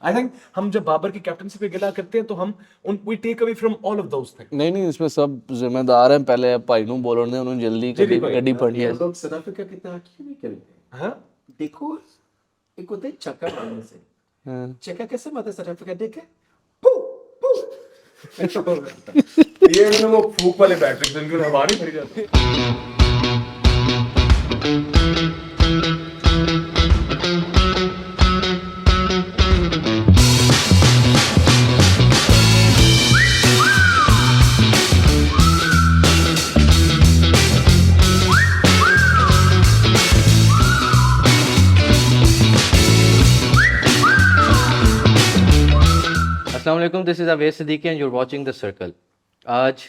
I think हम जब बाबर की कैप्टनसी पे गिला करते हैं तो हम we take away from all of those things. नहीं इसमें सब जिम्मेदार हैं। पहले भाई नु बोलर ने उन्होंने जल्दी गड्डी पड़ी है। लोग साउथ अफ्रीका कितना क्यों नहीं खेलते? हाँ देखो एक होते चक्का मारने से, हाँ। चक्का कैसे मारते साउथ अफ्रीका देखे? पू पू ये मतलब वो फूक वाले बैटरी जिनकी हवा नहीं भरी जाती। Assalamualaikum, this is Aves Siddiqui and you're watching The Circle. आज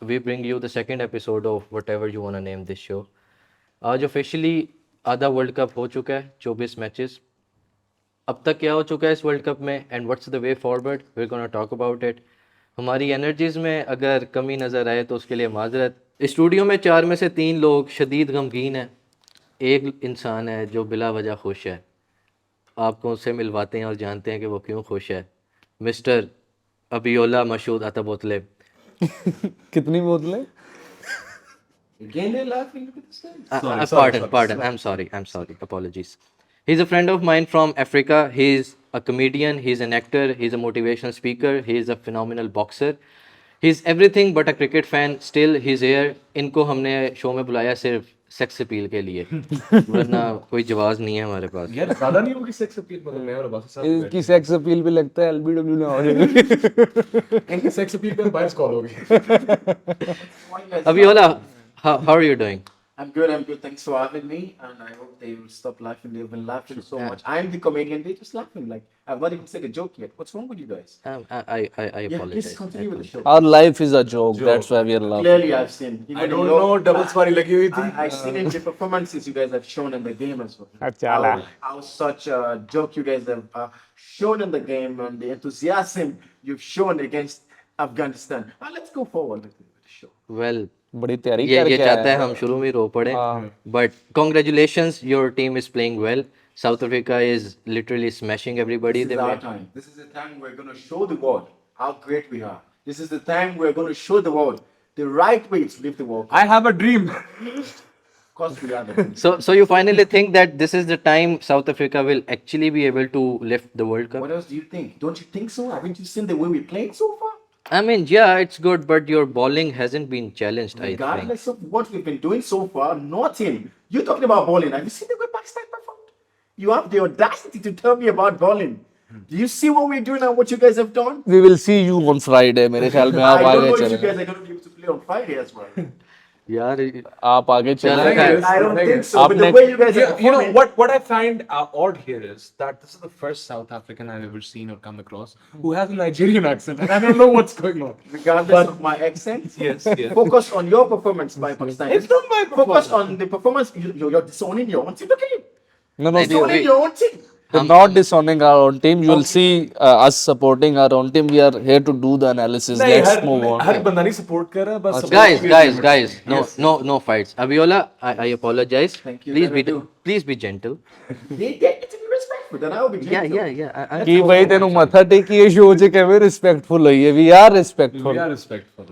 we bring you the second episode of whatever you want to name this show. आज ऑफिशियली आधा वर्ल्ड कप हो चुका है, 24 मैचेस। अब तक क्या हो चुका है इस वर्ल्ड कप में and what's the way forward, we are gonna talk about it. हमारी एनर्जीज़ में अगर कमी नज़र आए तो उसके लिए माजरत। स्टूडियो में 4 में से 3 लोग शदीद गमगीन हैं, एक इंसान है जो बिला वजह खुश है। आपको उससे मिलवाते हैं और जानते हैं कि वो क्यों खुश है। मिस्टर अबियोला मशहूद अताबोतले। कितनी बोतलें? Again they're laughing. Look at this guy. Pardon. I'm sorry. Apologies. He's a friend of mine from Africa. He's a comedian. He's an actor. He's a motivational speaker. He's a phenomenal boxer. He's everything but a cricket fan. Still, he's here. इनको हमने show में बुलाया सिर्फ sex appeal के लिए, वरना कोई जवाब नहीं है हमारे पास। यार ज्यादा नहीं होगी सेक्स अपील, मतलब मैं और बाकी साहब इसकी सेक्स अपील भी लगता है एलबीडब्ल्यू ना हो जाएगी। इनकी सेक्स अपील पे बायस कॉल होगी। Abiola, how are you doing? I'm good. Thanks for having me, and I hope they will stop laughing. They've been laughing so much. I'm the comedian. They're just laughing. Like I've not even said a joke yet. What's wrong with you guys? I Yeah, apologize. please continue with the show. Our life is a joke. That's why we are laughing. Clearly, I've seen. Even I don't in your- know, double sparry लगी हुई थी। I've seen in the performances you guys have shown in the game as well. Achala. How such a joke you guys have shown in the game and the enthusiasm you've shown against Afghanistan. Let's go forward with the show. Well, बड़ी तैयारी ये करके चाहता है आया हम शुरू में रो पड़े, but congratulations, your team is playing well. South Africa is literally smashing everybody. This is our time. This is the time we're going to show the world how great we are. This is the time we're going to show the world the right way to live the world. I have a dream. Of course, we are the So you finally think that this is the time South Africa will actually be able to lift the World Cup? What else do you think? Don't you think so? Haven't you seen the way we played so far? I mean, yeah, it's good, but your bowling hasn't been challenged, I think. Regardless of what we've been doing so far, nothing. You're talking about bowling. Have you seen the way Pakistan performed? You have the audacity to tell me about bowling. Do you see what we're doing and what you guys have done? We will see you on Friday. मेरे ख्याल में I आप don't आगे know if you चले। guys are going to be able to play on Friday as well. यार आप आगे चले। I don't think so. But the आपने- way you guys are You know performing, what I find odd here is that this is the first South African I've ever seen or come across who has a Nigerian accent, and I don't know what's going on. regardless of my accent, Yes. focus on your performance by Pakistan. It's not my Focus performance. on the performance. You're disowning your own team. Look at you. No, Disowning your own team. we're not disowning our own team. You will see us supporting our own team. We are here to do the analysis. नहीं, Let's move on. हर बंदा नहीं support कर रहा, बस guys, no fights. Abiola, I apologize. Thank you, Please never do. be gentle. They get to be respectful. Then I'll be gentle. Yeah. कि भाई तेनू मथा टेकी ये शो च किਵੇਂ रिस्पेक्टफुल होई है। We are respectful. We are respectful.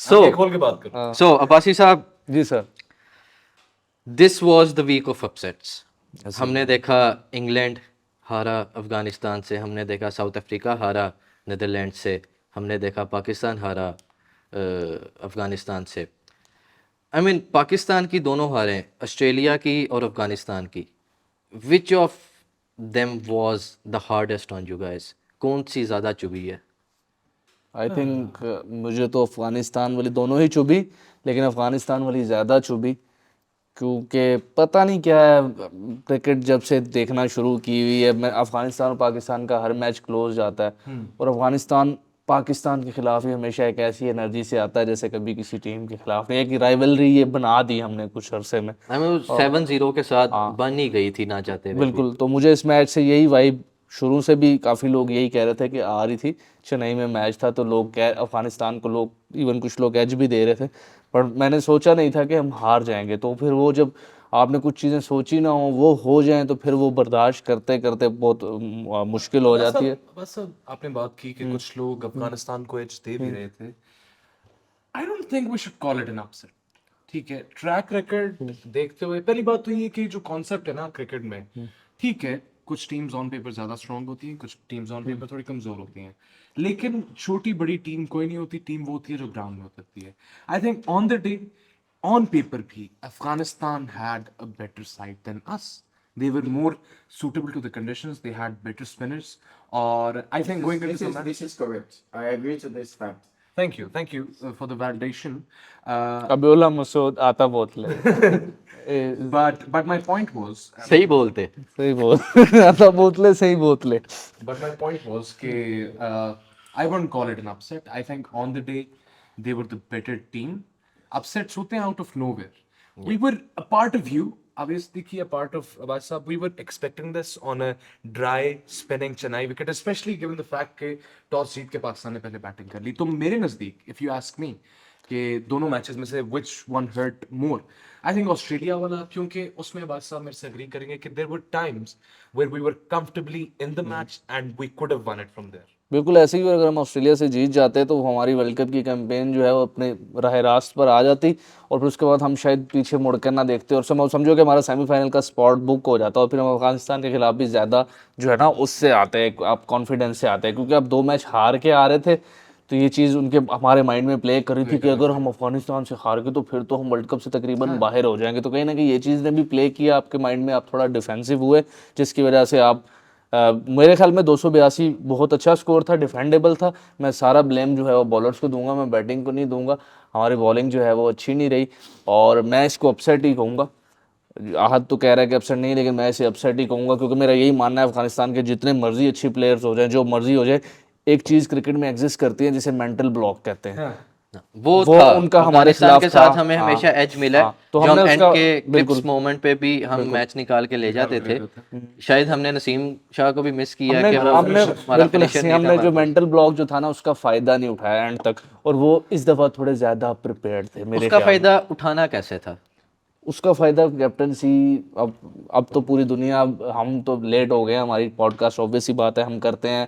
So- आंखें खोल के बात करो। So, Abbasi साहब, जी sir. this was the week of upsets. हमने देखा इंग्लैंड हारा अफगानिस्तान से, हमने देखा साउथ अफ्रीका हारा नीदरलैंड से, हमने देखा पाकिस्तान हारा अफगानिस्तान से। आई मीन पाकिस्तान की दोनों हारें, ऑस्ट्रेलिया की और अफगानिस्तान की। Which of them was the hardest on you guys? कौन सी ज़्यादा चुभी है? आई थिंक मुझे तो अफगानिस्तान वाली दोनों ही चुभी, लेकिन अफगानिस्तान वाली ज़्यादा चुभी क्योंकि पता नहीं क्या है, क्रिकेट जब से देखना शुरू की हुई है, मैं अफगानिस्तान और पाकिस्तान का हर मैच क्लोज जाता है और अफगानिस्तान पाकिस्तान के खिलाफ ही हमेशा एक ऐसी एनर्जी से आता है जैसे कभी किसी टीम के खिलाफ नहीं। एक राइवलरी ये बना दी हमने कुछ अरसे में। आई मीन 7-0 के साथ बन ही गई थी ना चाहते हुए। बिल्कुल, तो मुझे इस मैच से यही वाइब, शुरू से भी काफ़ी लोग यही कह रहे थे कि आ रही थी। चेन्नई में मैच था तो लोग अफगानिस्तान को लोग इवन कुछ लोग एज भी दे रहे थे, पर मैंने सोचा नहीं था कि हम हार जाएंगे। तो फिर वो जब आपने कुछ चीज़ें सोची ना हो वो जाएं तो फिर वो बर्दाश्त करते करते बहुत मुश्किल हो जाती है। बस अब आपने बात की कि कुछ लोग अफगानिस्तान को एज दे भी रहे थे। I don't think we should call it an upset. ठीक है, ट्रैक रिकॉर्ड देखते हुए पहली बात तो ये कि जो कॉन्सेप्ट है ना क्रिकेट में, ठीक है, कुछ टीम्स ऑन पेपर ज्यादा स्ट्रांग होती हैं, कुछ टीम्स ऑन पेपर थोड़ी कमजोर होती हैं, लेकिन छोटी बड़ी टीम कोई नहीं होती, टीम वो होती है जो ग्राउंड में उतरती है। I think on the day, on paper भी Afghanistan had a better side than us. They were more suitable to the conditions. They had better spinners. Or I think going into the match. This is correct. I agree to this fact. Thank you for the validation. Abdullah Masood आता बोतले But my point was, सही बोलते। सही बोल आता बोतले सही बोतले। but my point was कि I wouldn't call it an upset. I think on the day they were the better team. Upsets होते हैं out of nowhere. We were a part of you. Obviously, a part of Abbas Saab, we were expecting this on a dry spinning Chennai wicket, especially given the fact कि toss जीत के पाकिस्तान ने पहले batting कर ली। तो मेरे नज़दीक, if you ask me, कि दोनों मैचेस में से which one hurt more, I think Australia वाला, क्योंकि उसमें अब्बास साहब मेरे से एग्री करेंगे कि there were times where we were comfortably in the match and we could have won it from there. बिल्कुल ऐसे ही अगर हम ऑस्ट्रेलिया से जीत जाते तो हमारी वर्ल्ड कप की कैंपेन जो है वो अपने राह रास्त पर आ जाती और फिर उसके बाद हम शायद पीछे मुड़कर ना देखते और समझो कि हमारा सेमीफाइनल का स्पॉट बुक हो जाता और फिर हम अफगानिस्तान के खिलाफ भी ज़्यादा जो है ना उससे आते हैं, आप कॉन्फिडेंस से आते हैं, क्योंकि आप 2 मैच हार के आ रहे थे तो ये चीज़ उनके हमारे माइंड में प्ले कर रही थी कि अगर हम अफगानिस्तान से हार गए तो फिर तो हम वर्ल्ड कप से तकरीबन बाहर हो जाएंगे। तो कहीं ना कहीं ये चीज़ ने भी प्ले किया आपके माइंड में, आप थोड़ा डिफेंसिव हुए जिसकी वजह से आप मेरे ख्याल में 282 बहुत अच्छा स्कोर था, डिफेंडेबल था। मैं सारा ब्लेम जो है वो बॉलर्स को दूंगा, मैं बैटिंग को नहीं दूंगा। हमारी बॉलिंग जो है वो अच्छी नहीं रही और मैं इसको अपसेट ही कहूँगा। आहद तो कह रहा है कि अपसेट नहीं, लेकिन मैं इसे अपसेट ही कहूँगा क्योंकि मेरा यही मानना है अफगानिस्तान के जितने मर्जी अच्छी प्लेयर्स हो जाए, जो मर्जी हो जाए, एक चीज़ क्रिकेट में एग्जिस्ट करती है जिसे मेंटल ब्लॉक कहते हैं। वो वो था उनका हमारे अफगानिस्तान खिलाफ के साथ था। हमें हाँ, हमेशा एज मिला है। हाँ, तो जो हमने हम एंड उसका के बिल्कुल क्लिप्स मोमेंट पे भी हम मैच निकाल के ले जाते थे। शायद हमने नसीम शाह को भी मिस किया कि वो हमने हमारा बिल्कुल फिनिशर नहीं था हमने जो हमारे पास। मेंटल ब्लॉक जो था ना उसका फायदा नहीं उठाया एंड तक, और वो इस दफा थोड़े ज्यादा प्रिपेयर्ड थे मेरे उसका ख्याल में। फायदा उठाना कैसे था? उसका फायदा कैप्टनसी, अब तो पूरी दुनिया, हम तो लेट हो गए, हमारी पॉडकास्ट ऑब्वियस ही बात है हम करते हैं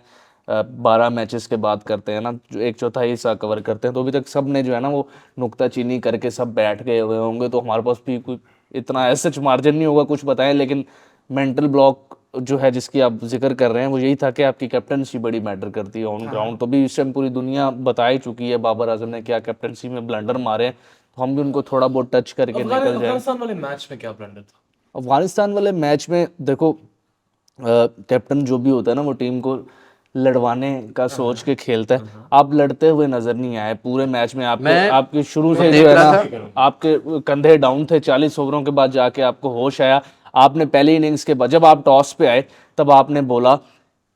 12 मैचेस के बाद करते हैं ना, जो 1/4 हिस्सा कवर करते हैं, तो अभी तक सब ने जो है ना वो नुक्ता चीनी करके सब बैठ गए हुए होंगे, तो हमारे पास भी कोई इतना सच मार्जिन नहीं होगा कुछ बताएं। लेकिन मेंटल ब्लॉक जो है जिसकी आप जिक्र कर रहे हैं वो यही था कि आपकी कैप्टनसी बड़ी मैटर करती है ऑन ग्राउंड। तो भी इस टाइम पूरी दुनिया बता ही चुकी है बाबर आजम ने क्या कैप्टनसी में ब्लंडर मारे हैं, तो हम भी उनको थोड़ा बहुत टच करके निकल जाए। अफगानिस्तान वाले मैच में क्या ब्लंडर था? अफगानिस्तान वाले मैच में देखो, कैप्टन जो भी होता है ना वो टीम को लड़वाने का सोच के खेलता है। आप लड़ते हुए नजर नहीं आए पूरे मैच में। आपके शुरू से जो है ना आपके कंधे डाउन थे, 40 ओवरों के बाद जाके आपको होश आया। आपने पहली इनिंग्स के बाद जब आप टॉस पे आए तब आपने बोला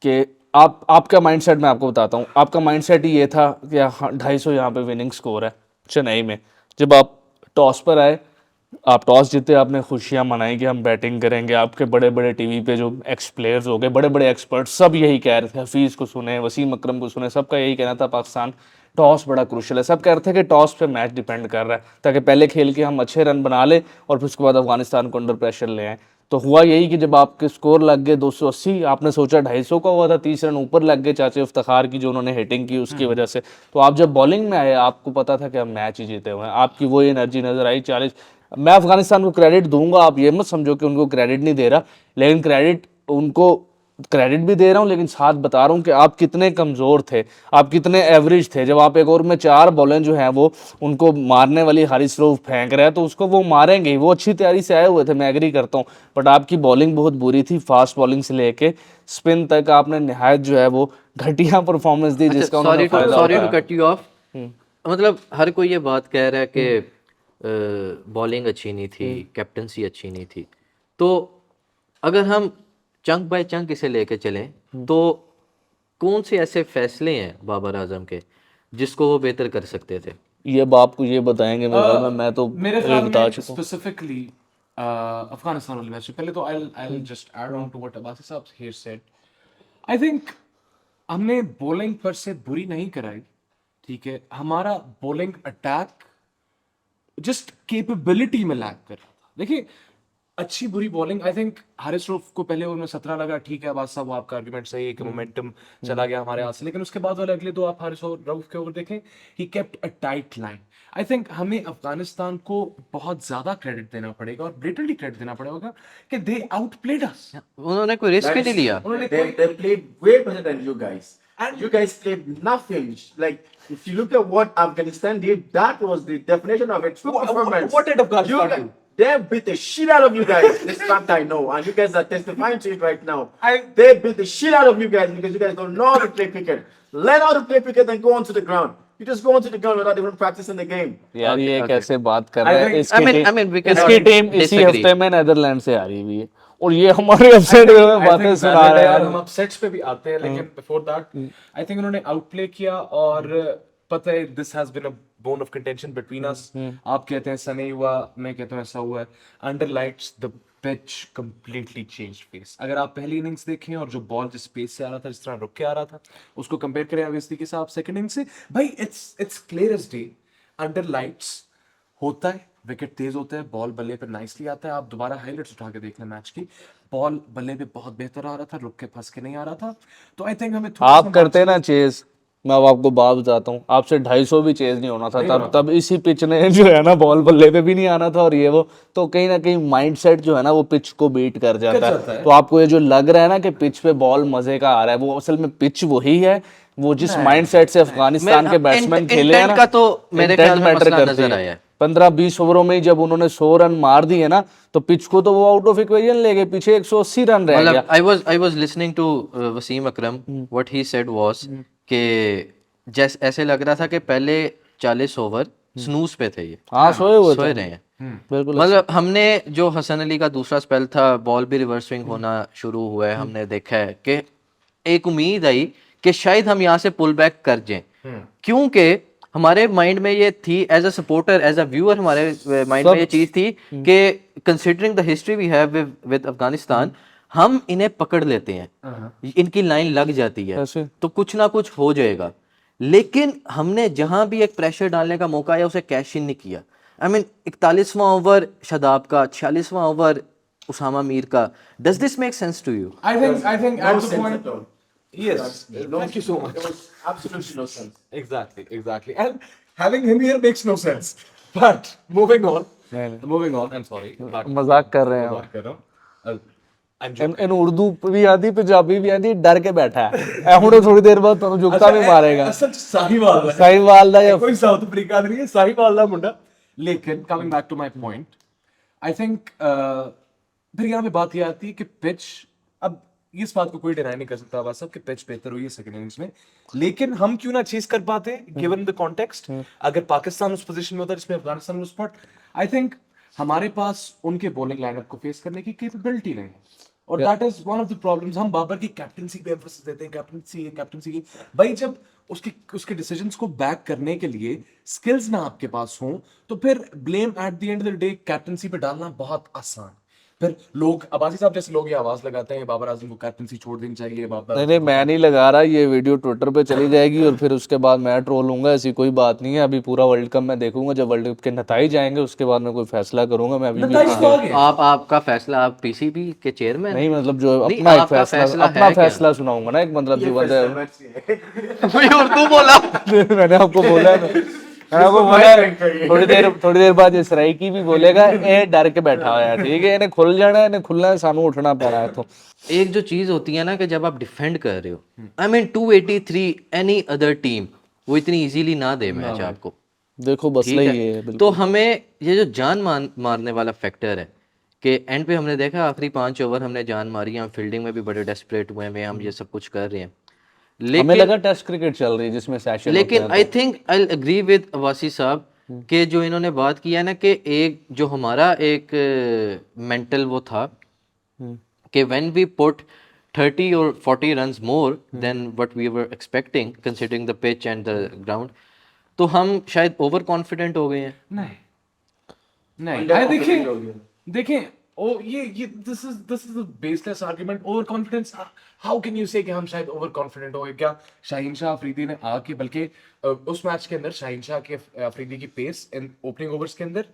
कि आपका माइंडसेट मैं आपको बताता हूँ, आपका माइंडसेट ही ये था कि 250 यहाँ पे विनिंग स्कोर है चेन्नई में। जब आप टॉस पर आए, आप टॉस जीते, आपने खुशियां मनाई कि हम बैटिंग करेंगे। आपके बड़े बड़े टीवी पे जो एक्स प्लेयर्स हो गए, बड़े बड़े एक्सपर्ट्स, सब यही कह रहे थे, हफीज़ को सुने, वसीम अकरम को सुने, सबका यही कहना था पाकिस्तान टॉस बड़ा क्रूशल है। सब कह रहे थे कि टॉस पे मैच डिपेंड कर रहा है ताकि पहले खेल के हम अच्छे रन बना ले और फिर उसके बाद अफगानिस्तान को अंडर प्रेशर ले आए। तो हुआ यही कि जब आपके स्कोर लग गए 280, आपने सोचा 250 का हुआ था, 30 रन ऊपर लग गए चाचे इफ्तिखार की जो उन्होंने हिटिंग की उसकी वजह से। तो आप जब बॉलिंग में आए आपको पता था कि हम मैच ही जीते हुए हैं, आपकी वो एनर्जी नजर आई 40। मैं अफगानिस्तान को क्रेडिट दूंगा, आप ये मत समझो कि उनको क्रेडिट नहीं दे रहा, लेकिन क्रेडिट उनको क्रेडिट भी दे रहा हूँ, लेकिन साथ बता रहा हूँ कि आप कितने कमज़ोर थे, आप कितने एवरेज थे। जब आप एक ओवर में 4 बॉलें जो हैं वो उनको मारने वाली हारिस रऊफ फेंक रहा है तो उसको वो मारेंगे ही, वो अच्छी तैयारी से आए हुए थे, मैं एग्री करता हूँ। बट आपकी बॉलिंग बहुत बुरी थी, फास्ट बॉलिंग से लेके स्पिन तक आपने नहायत जो है वो घटिया परफॉर्मेंस दी जिसका उन्होंने फायदा सॉरी टू उठाया। Cut you of. मतलब हर कोई ये बात कह रहा है कि बॉलिंग अच्छी नहीं थी, कैप्टनसी अच्छी नहीं थी। तो अगर हम चंक बाय चंक इसे लेके चलें तो कौन से ऐसे फैसले हैं बाबर आजम के जिसको वो बेहतर कर सकते थे? ये अब आपको ये बताएंगे मैं तो मेरे ख्याल बता में चुका हूँ। स्पेसिफिकली अफगानिस्तान वाले मैच से पहले तो I just add on to what Abbasi sahab here said. I think हमने बॉलिंग पर से बुरी नहीं कराई, ठीक है, हमारा बॉलिंग अटैक जस्ट कैपेबिलिटी में लैग कर रहा था। देखिए अच्छी बुरी bowling I think Haris Rauf को पहले ओवर में 17 लगा, ठीक है बादशाह, वो आपका आर्गुमेंट सही है कि मोमेंटम चला गया हमारे हाथ से, लेकिन उसके बाद वाले अगले दो आप हारिस रऊफ के ओवर देखें, he kept a tight line. I think हमें अफगानिस्तान को बहुत ज्यादा क्रेडिट देना पड़ेगा और ब्रिटली क्रेडिट देना पड़ेगा कि दे आउटप्लेड अस। उन्होंने कोई रिस्क ही नहीं लिया। They played way better than you guys. And you guys played nothing. Like, if you look at what Afghanistan did, that was the definition of a true performance. what did Afghanistan You guys- do? They beat the shit out of you guys. This fact I know. And you guys are testifying to it right now. I- They beat the shit out of you guys because you guys don't know how to play cricket. Learn how to play cricket and go onto the ground. You just go onto the ground without even practicing the game. यार ये okay. कैसे बात कर रहा है? think- इसकी I mean, we cannot इसकी team इसी disagree. हफ्ते में नेदरलैंड से हारी हुई है और ये हमारे अपसेट में I बातें think सुना valid रहे है, हैं। हम अपसेट्स पे भी आते हैं, लेकिन बिफोर दैट आई थिंक उन्होंने आउटप्ले किया और पता है this has been a bone of contention between us. आप कहते हैं ऐसा नहीं हुआ, मैं कहता हूँ ऐसा हुआ है। Under lights the pitch completely change face. अगर आप पहली इनिंग्स देखें और जो बॉल जिस पेस से आ रहा था, जिस तरह रुक के आ रहा था, उसको कंपेयर करें अवेस्ती के साथ सेकंड इनिंग्स से, भाई it's clear as day. Under lights होता है, विकेट तेज होता है, बॉल बल्ले पे नाइसली आता है। आप दोबारा हाइलाइट्स उठा के देख लें मैच की, बॉल बल्ले पे बहुत बेहतर आ रहा था, रुक के फंस के नहीं आ रहा था। तो आई थिंक हमें थोड़ा आप करते ना चेज, मैं अब आपको बात बताता हूँ, आपसे 250 भी चेज नहीं होना था तब इसी पिच ने जो है ना बॉल बल्ले पे भी नहीं आना था और ये वो, तो कहीं ना कहीं माइंडसेट जो है ना वो पिच को बीट कर जाता है। तो आपको ये जो लग रहा है ना कि पिच पे बॉल मजे का आ रहा है, वो असल में पिच वही है, वो जिस माइंडसेट से अफगानिस्तान के बैट्समैन खेले हैं intent ना, का तो मेरे intent ख्याल में matter मसला करती नजर है। आया है। 15-20 ओवरों में ही जब उन्होंने 100 रन मार दिए ना, तो पिच को तो वो आउट ऑफ इक्वेशन ले गए, पीछे 180 रन रह गया। मतलब I was listening to Wasim Akram, what he said was कि जैसे ऐसे लग रहा था कि पहले 40 ओवर स्नूज पे थे ये, हाँ सोए हुए सोए थे रहे हैं। बिल्कुल। मतलब हमने जो हसन अली का दूसरा स्पेल था, बॉल भी रिवर्स स्विंग होना शुरू हुआ है, हमने देखा है कि एक उम्मीद आई कि शायद हम यहाँ से पुल बैक कर जाएं, क्योंकि हमारे माइंड में ये थी, as a supporter, as a viewer, हमारे माइंड में ये चीज थी कि considering the history we have with Afghanistan, हम इन्हें पकड़ लेते हैं, इनकी लाइन लग जाती है ऐसे? तो कुछ ना कुछ हो जाएगा। लेकिन हमने जहां भी एक प्रेशर डालने का मौका आया उसे कैश इन नहीं किया। आई मीन 41वां ओवर शादाब का, 46वां ओवर उसामा मीर का। Does this make sense to you? I think No at the sense point, at all. yes, thank you so much. There was absolutely no sense. Exactly. And having him here makes no sense. But moving on. I'm sorry. but- मजाक कर रहे हैं हम। मजाक कर रहा हूँ। I'm इन उर्दू भी आती, पंजाबी भी आती, डर के बैठा है ए हुणे थोड़ी देर बाद ਤੁਹਾਨੂੰ ਜੁਗਤਾ ਵੀ ਮਾਰੇਗਾ। असल साहिवाल है। ਸਾਹੀਵਾਲ ਦਾ ਜਾਂ कोई साउथ अफ्रीका नहीं है, साहिवाल का मुंडा। लेकिन coming back to my point, I think फिर यहाँ पे बात ये आती है कि पिच, अब इस बात को कोई डिनाई नहीं कर सकता बस कि पिच बेहतर हुई है सेकंड इनिंग्स में, लेकिन हम क्यों ना चेज कर पाते गिवन द कॉन्टेक्स्ट। अगर पाकिस्तान उस पोजीशन में होता जिसमें अफगानिस्तान उस स्पॉट, आई थिंक हमारे पास उनके बॉलिंग लाइनअप को फेस करने की कैपेबिलिटी नहीं है, और that is one of the problems. हम बाबर की कैप्टनसी पे एम्फेसिस देते हैं, कैप्टनसी की, भाई जब उसके डिसीजंस को बैक करने के लिए स्किल्स ना आपके पास हों, तो फिर blame at the end of the day captaincy पे डालना बहुत आसान। फिर लोग अब्बासी साहब जैसे लोग ये आवाज लगाते हैं बाबर आजम को कैप्टनसी छोड़ देनी चाहिए, बाबर नहीं मैं नहीं लगा रहा, ये वीडियो ट्विटर पे चली जाएगी और फिर उसके बाद मैं ट्रोल हूंगा, ऐसी कोई बात नहीं है। अभी पूरा वर्ल्ड कप मैं देखूंगा, जब वर्ल्ड कप के नतीजे आएंगे उसके बाद मैं कोई फैसला करूंगा। मैं अभी भी आपका फैसला, आप पीसीबी के चेयरमैन नहीं, मतलब जो नहीं, अपना एक आपका फैसला फैसला है क्या? फैसला सुनाऊंगा ना, एक मतलब जो बंदा उर्दू बोला। मैंने आपको बोला मैंने आपको बोला थोड़ी देर बाद ये सराइकी भी बोलेगा, ये डर के बैठा हुआ है, ठीक है, इन्हें खुल जाना है, इन्हें खुलना है, सानू उठना पड़ रहा है। तो एक जो चीज होती है ना कि जब आप डिफेंड कर रहे हो, I mean 283 any other team वो इतनी इजीली ना दे मैच आपको, देखो बस ठीक यही है? है बिल्कुल। तो हमें ये जो जान मारने वाला फैक्टर है कि एंड पे हमने देखा आखिरी 5 ओवर हमने जान मारी, हम फील्डिंग में भी बड़े डेस्परेट हुए हैं, हम ये सब कुछ कर रहे हैं, हमें लगा टेस्ट क्रिकेट चल रही है जिसमें सेशन लेकिन I think I agree with अवासी साहब कि जो इन्होंने बात किया ना कि एक जो हमारा एक मेंटल वो था कि when we put 30 or 40 runs more than what we were expecting considering the pitch and the ground, तो हम शायद ओवर कॉन्फिडेंट हो गए हैं। नहीं देखें ओ ये this is the baseless argument. Over confidence, how can you से कि हम शायद ओवर कॉन्फिडेंट हो गए? क्या शाहीन शाह अफरीदी ने आके, बल्कि उस मैच के अंदर शाहीन शाह के अफरीदी की पेस इन ओपनिंग ओवर्स के अंदर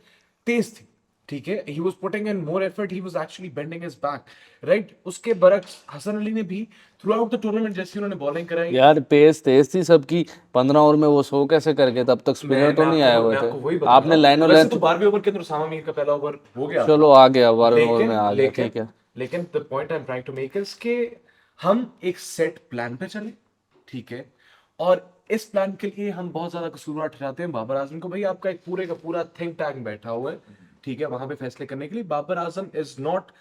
तेज थी, ठीक है, he was putting in more effort, he was actually bending his back, right? उसके बरक्स हसन अली ने भी throughout the tournament जैसे उन्होंने बॉलिंग कराई, यार पेस तेज थी सबकी, 15 ओवर में वो 100 कैसे करके, तब तक स्पिनर तो नहीं आए हुए थे। आपने लाइनों वैसे लेंथ, तो 12वें ओवर के अंदर उसामा मीर का पहला ओवर हो गया, चलो आ गया 12 ओवर में आ गया, लेकिन ठीक है। लेकिन the point I am trying to make is कि हम एक सेट प्लान पे चले, ठीक है, और इस प्लान के लिए हम बहुत ज्यादा कसूरवार ठहराते हैं बाबर आजम को। भाई आपका एक पूरे का पूरा थिंक टैंक बैठा हुआ है, ठीक है, वहां पे फैसले करने के लिए। बाबर आजम इज नॉट,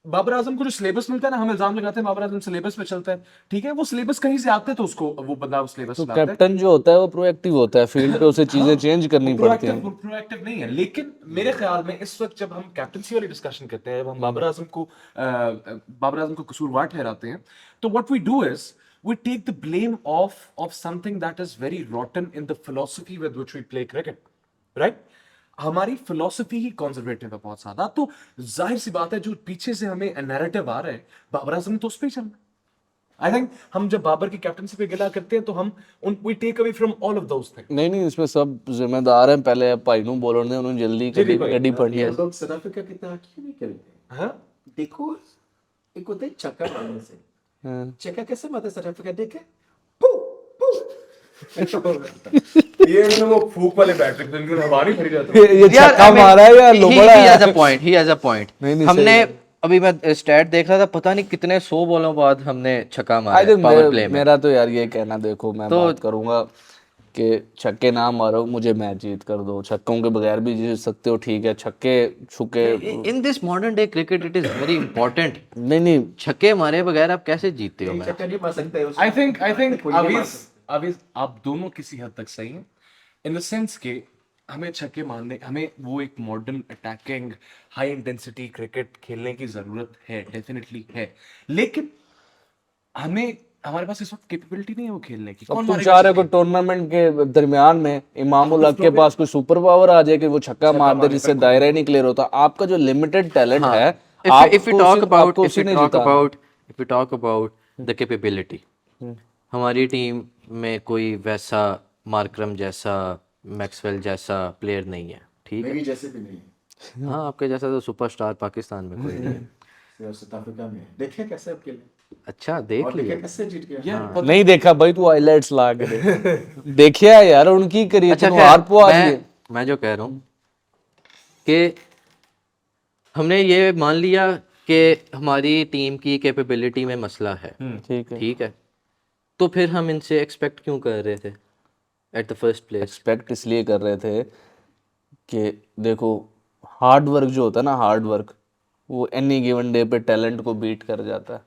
बाबर आजम को जो सिलेबस मिलता है ना, हम इल्जाम लगाते हैं बाबर आजम सिलेबस पे चलता है, ठीक है, वो सिलेबस कहीं से आते हैं तो उसको वो बंदा उस सिलेबस तो से आता है। कैप्टन जो होता है वो प्रोएक्टिव होता है, फील्ड पे उसे चीजें चेंज करनी पड़ती हैं। प्रोएक्टिव नहीं है, लेकिन मेरे ख्याल में इस वक्त जब हम कैप्टनसी वाली डिस्कशन करते हैं, जब हम बाबर आजम को कसूरवार ठहराते हैं, तो what we do is we take the blame of something that is very rotten in the philosophy with which we play cricket, right? हमारी फिलोसफी ही कंजर्वेटिव है बहुत ज्यादा, तो जाहिर सी बात है जो पीछे से हमें नैरेटिव आ रहा है बाबर आजम ने तो उस पे ही चलना। आई थिंक हम जब बाबर की कैप्टनसी पे गिला करते हैं तो हम we take away from all of those things. नहीं इसमें सब जिम्मेदार हैं, पहले भाई नु बॉलर ने उन्होंने जल्दी गड्डी पड़ी है। लोग साउथ अफ्रीका की तरह क्यों नहीं खेलते? हाँ, देखो एक होता है छक्का मारने से, हाँ। छक्का कैसे मारते साउथ अफ्रीका, देखे ये वो फूक वाले बैटरी जिनकी हवा नहीं भरी जाती। ये छक्का मारा है या लोबड़ा he है? has a point, he has a point। नहीं, हमने अभी मैं स्टैट देख रहा था, पता नहीं कितने 100 बॉलों बाद हमने छक्का मारा आई है पावर प्ले में। मेरा तो यार ये कहना, देखो मैं बात करूंगा कि छक्के ना मारो, मुझे मैच जीत कर दो, छक्कों के बगैर भी जीत सकते हो, ठीक है, छक्के छुके in this modern day cricket it is very important. नहीं छक्के मारे बगैर आप कैसे जीतते हो मैच? छक्का नहीं मार सकते हो। आई थिंक अभी आप दोनों किसी हद तक सही हैं, इन द सेंस के हमें छक्के मारने, हमें वो एक modern attacking high intensity cricket खेलने की जरूरत है, डेफिनेटली है, लेकिन हमें हमारे पास इस वक्त कैपेबिलिटी नहीं है वो खेलने की। अब तुम चाह रहे हो टूर्नामेंट के दरमियान में इमाम उल हक के पास कोई सुपर पावर आ जाए कि वो छक्का मार दे जिससे दायरा ही नहीं क्लियर होता? आपका जो लिमिटेड टैलेंट है, if we talk about the capability, हमारी टीम में कोई वैसा मार्करम जैसा, मैक्सवेल जैसा प्लेयर नहीं है, ठीक है? मेरी जैसे भी नहीं है, हाँ, आपके जैसा तो सुपरस्टार पाकिस्तान में कोई नहीं है। साउथ अफ्रीका में देखे कैसे अब खेले, अच्छा देख और लिया। देखे कैसे जीत गया। नहीं देखा भाई, तू हाइलाइट्स ला के देखिया यार उनकी करी अच्छा तो हार पो आ गई। मैं जो कह रहा हूँ कि हमने ये मान लिया कि हमारी टीम की कैपेबिलिटी में मसला है, ठीक है, ठीक है, तो फिर हम इनसे एक्सपेक्ट क्यों कर रहे थे at the first place? Expect इसलिए कर रहे थे कि देखो हार्ड वर्क जो होता है ना, हार्ड वर्क वो एनी गिवन डे पे टैलेंट को बीट कर जाता है।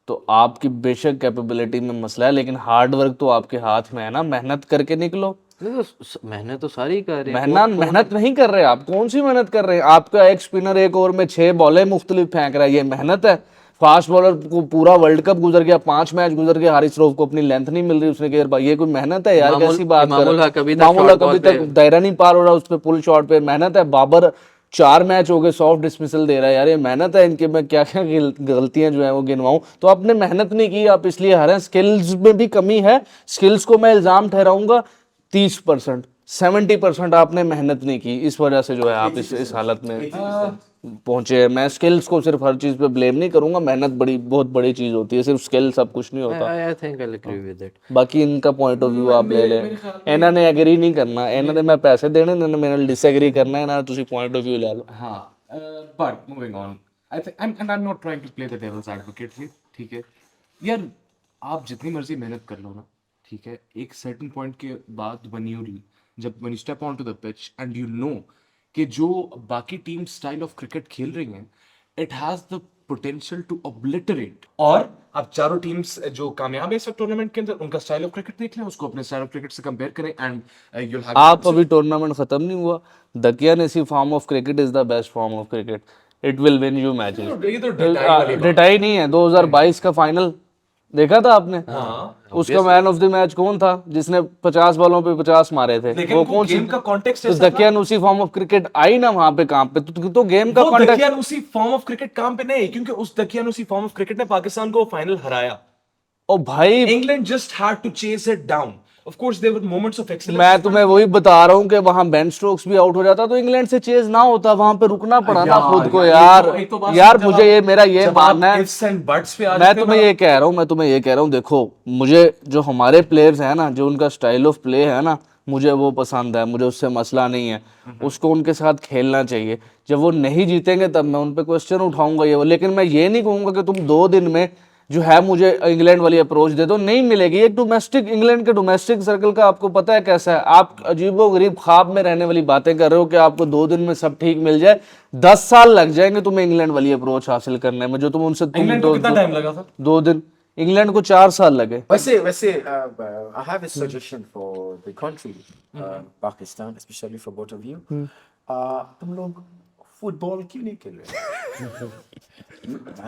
तो आपकी बेशक कैपेबिलिटी में मसला है, लेकिन हार्ड वर्क तो आपके हाथ में है ना, मेहनत करके निकलो। नहीं तो मेहनत तो सारी कर रहे हैं। मेहनत नहीं कर रहे आप, कौन सी मेहनत कर रहे हैं? आपका एक स्पिनर एक ओवर में 6 बॉलें मुख्तलिफ फेंक रहा है, ये मेहनत है? फास्ट बॉलर को पूरा वर्ल्ड कप गुजर गया, 5 मैच गुजर गया, हारिस रऊफ को अपनी लेंथ नहीं मिल रही, उसने कहा भाई ये कोई मेहनत है यार? कैसी बात कर इमामुल हक कभी तक दायरा नहीं पार हो रहा, उस पे पुल शॉट पे मेहनत है। बाबर 4 मैच हो गए सॉफ्ट डिसमिसल दे रहा है, यार ये मेहनत है? इनके मैं क्या क्या गलतियां जो है वो गिनवाऊं? तो आपने मेहनत नहीं की, आप इसलिए हारे। स्किल्स में भी कमी है, स्किल्स को मैं इल्जाम ठहराऊंगा 30%, 70% आपने मेहनत नहीं की, इस वजह से जो है आप इस हालत में पहुंचे हैं। मैं स्किल्स को सिर्फ हर चीज पे ब्लेम नहीं करूंगा, मेहनत बहुत बड़ी चीज होती है, सिर्फ स्किल सब कुछ नहीं होता। I think I agree with it. बाकी इनका पॉइंट ऑफ व्यू आप ले लें, ਇਹਨਾਂ ਨੇ एग्री नहीं करना, ਇਹਨਾਂ ਨੇ मैं पैसे देने, ਇਹਨਾਂ ਨੇ ਮੇਰੇ ਨਾਲ डिसएग्री करना है ना, ਤੁਸੀਂ पॉइंट ऑफ व्यू ले लो। हाँ, but moving on, I think I'm not trying to play the devil's advocate here, ठीक है यार, आप जितनी मर्जी मेहनत कर लो ना, ठीक है, एक सर्टेन पॉइंट के बाद when you step onto the pitch and you know कि जो बाकी टीम स्टाइल ऑफ क्रिकेट खेल रही हैं, it has the potential to obliterate. और आप चारों टीम्स जो कामयाब है इस टूर्नामेंट के अंदर, उनका स्टाइल ऑफ क्रिकेट देख लें, उसको अपने स्टाइल ऑफ क्रिकेट से कंपेयर करें एंड you'll have आप अभी टूर्नामेंट खत्म नहीं हुआ, दकिया ने सी form of cricket is the best form of cricket, it will win you matches. ये तो डिटाई वाली डिटाई नहीं है, 2022 का फाइनल देखा था आपने? उसका मैन ऑफ द मैच कौन था जिसने 50 बॉलों पे 50 मारे थे? लेकिन वो कौन गेम का कॉन्टेक्स्ट तो दकियानूसी फॉर्म ऑफ क्रिकेट आई ना वहां पे काम पे, तो गेम का वो कॉन्टेक्स्ट। दकियानूसी फॉर्म ऑफ क्रिकेट काम पे नहीं, क्योंकि उस दकियानूसी फॉर्म ऑफ क्रिकेट ने पाकिस्तान को फाइनल हराया। ओ भाई England just had to chase it down. Of course, there were moments of excellence. मैं तुम्हें वही बता रहा हूँ कि वहां बेन स्टोक्स भी आउट हो जाता तो इंग्लैंड से चेज ना होता, वहां पे रुकना पड़ा ना खुद को यार। यार मुझे ये मेरा ये मानना है, ifs and buts पे आ मैं जाते हैं तुम्हें ये कह रहा हूँ, मैं तुम्हें ये कह रहा हूँ, देखो मुझे जो हमारे प्लेयर्स हैं ना, जो उनका स्टाइल ऑफ प्ले है ना, मुझे वो पसंद है, मुझे उससे मसला नहीं है, उसको उनके साथ खेलना चाहिए। जब वो नहीं जीतेंगे तब मैं उन पे क्वेश्चन उठाऊंगा ये वो, लेकिन मैं ये नहीं कहूंगा कि तुम 2 दिन में जो है मुझे इंग्लैंड वाली अप्रोच दे दो, नहीं मिलेगी। एक डोमेस्टिक, इंग्लैंड के डोमेस्टिक सर्कल का आपको पता है कैसा है, आप अजीबोगरीब ख्वाब में रहने वाली बातें कर रहे हो कि आपको 2 दिन में सब ठीक मिल जाए। 10 साल लग जाएंगे तुम्हें इंग्लैंड वाली अप्रोच हासिल करने में, जो तुम उनसे इंग्लैंड को कितना टाइम लगा था? 2 दिन, इंग्लैंड को 4 साल लगे। वैसे I have a suggestion for the country, Pakistan, especially for both of you. तुम लोग फुटबॉल क्यों नहीं खेल रहे?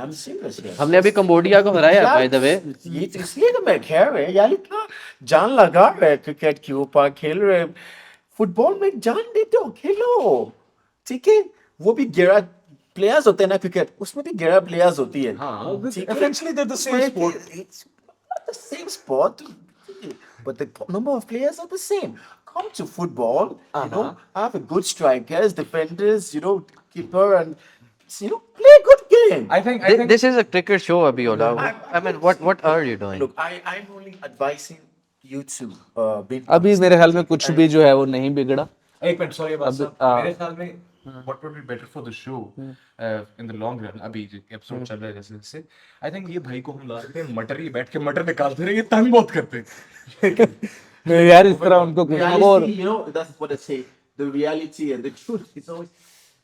I'm serious here. हमने अभी कंबोडिया को हराया बाय द वे। ये तो इसलिए तो मैं कह रहा हूँ यार, इतना जान लगा रहे क्रिकेट के ऊपर खेल रहे, फुटबॉल में जान देते हो, खेलो, ठीक है। वो भी 11 प्लेयर्स होते हैं ना क्रिकेट, उसमें भी 11 प्लेयर्स होती है। ठीक है? Essentially, they're the same sport. It's not the same sport, but the number of players are the same. Come to football, you know, have a good strikers, defenders, you know, keeper, and you know, play a good game. I think This is a cricket show, Abiola. I mean, what are you doing? Look, I'm only advising you to be. अभी मेरे ख्याल में कुछ भी जो है वो नहीं बिगड़ा। एक मिनट, सॉरी बात साहब, मेरे ख्याल में what would be better for the show in the long run, अभी एपिसोड चल रहा है जैसे जैसे, आई थिंक ये भाई को हम लाते हैं मटर, ही बैठ के मटर निकालते रहे, ये तंग बहुत करते हैं। यार इस तरह उनको कुछ ना वो, Reality, you know, that's what I say. The reality and the truth is always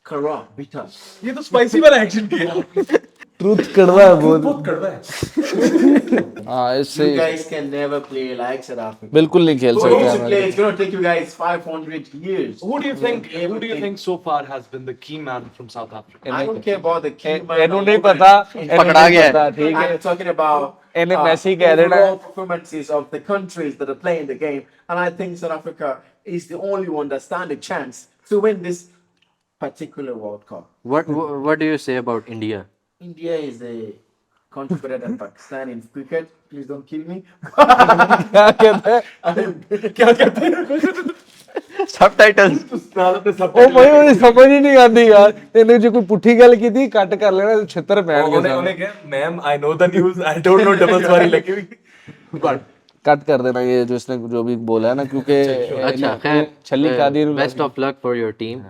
corrupt, bitter. ये तो स्पाइसी वाला एक्शन किया, ट्रूथ कड़वा है बहुत। बहुत कड़वा है। हाँ, इससे You guys can never play like South Africa. बिल्कुल नहीं खेल For you सकते to हम। play, it's gonna take you guys 500 years. Who do you think so far has been the key man from South Africa? I don't care about the key man. ਇਹਨੂੰ ਨਹੀਂ ਪਤਾ, पकड़ा गया है। पता, ठीक है। I'm talking about ਇਹਨੇ ਮੈਸੀ ਕਹਿ ਦੇਣਾ। overall performances of the countries that are playing the game, and I think South Africa is the only one that stand a chance to win this particular World Cup. What do you say about India? India is a country better than Pakistan in cricket. Please don't kill me. क्या कहता है? क्या कहते हैं? Subtitles. ਉਹ ਮੈਨੂੰ ਸਮਝ ਹੀ ਨਹੀਂ ਆਉਂਦੀ ਯਾਰ, ਤੈਨੂੰ ਜੇ ਕੋਈ ਪੁੱਠੀ ਗੱਲ ਕੀਤੀ ਕੱਟ ਕਰ ਲੈਣਾ, ਛਿੱਤਰ ਪੈਣਗੇ उन्हें ਸਾਨੂੰ। उन्हें क्या, ma'am I know the news, I don't know double sorry लगी हुई, बट कट कर देना ये जो इसने जो भी बोला है ना, क्योंकि अच्छा, खैर, छली Qadir best of luck for your team.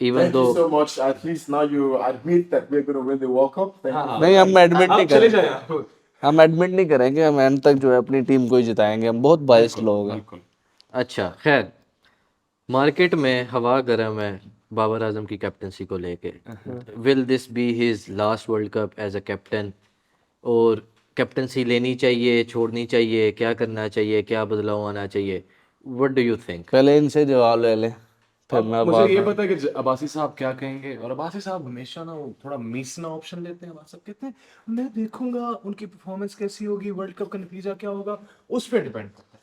Even Thank you though so much. At least now you admit that we're going to win the World Cup. Thank you. नहीं, हम एडमिट नहीं आप चले करेंगे, जाए आप। हम एडमिट नहीं करेंगे, हम एंड तक जो है अपनी टीम को ही जिताएंगे। हम बहुत बाइस्ड लोग हैं। अच्छा, खैर, मार्केट में हवा गर्म है बाबर आजम की कैप्टनसी को लेके। Will this be his last world cup as a captain, और कैप्टनसी लेनी चाहिए, छोड़नी चाहिए, क्या करना चाहिए, क्या बदलाव आना चाहिए? What do you think? पहले इनसे जवाब ले ले, फिर मैं मुझे बात ये पता है कि अब्बासी साहब क्या कहेंगे, और अब्बासी साहब हमेशा ना वो थोड़ा मीसना ऑप्शन लेते हैं। अब्बासी साहब कहते हैं मैं देखूंगा उनकी परफॉर्मेंस कैसी होगी, वर्ल्ड कप का नतीजा क्या होगा, उस पर डिपेंड करता है।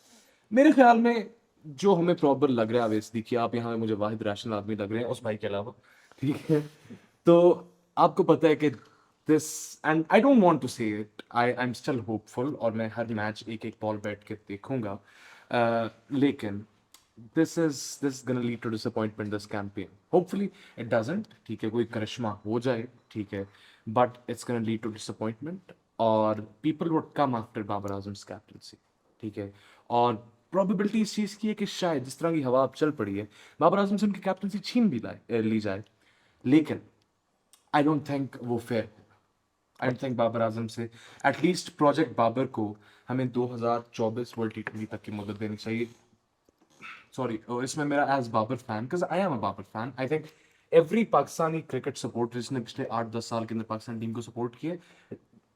मेरे ख्याल में जो हमें प्रॉपर लग रहा है, ऑब्वियसली कि आप यहाँ मुझे वाहिद रैशनल आदमी लग रहे हैं उस भाई के अलावा, ठीक है, तो आपको पता है कि this, and I don't want to say it, I am still hopeful, और मैं हर मैच एक एक बॉल बैठ के देखूंगा, लेकिन this is gonna lead to disappointment this campaign. Hopefully it doesn't, ठीक है, कोई करिश्मा हो जाए, ठीक है, but it's gonna lead to disappointment, और people would come after Babar Azam's captaincy, ठीक है, और probability इस चीज़ की है कि शायद जिस तरह की हवा अब चल पड़ी है, बाबर आजम से उनकी कैप्टनसी छीन भी ली जाए, लेकिन आई डोंट थिंक वो fair, I don't think Babar Azam से एटलीस्ट प्रोजेक्ट बाबर को हमें 2024 वर्ल्ड टी20 तक की मदद देनी चाहिए। सॉरी, इसमें मेरा as Babar fan, because I am a Babar fan, I think every Pakistani cricket supporter जिसने पिछले 8-10 साल के अंदर पाकिस्तान टीम को सपोर्ट किया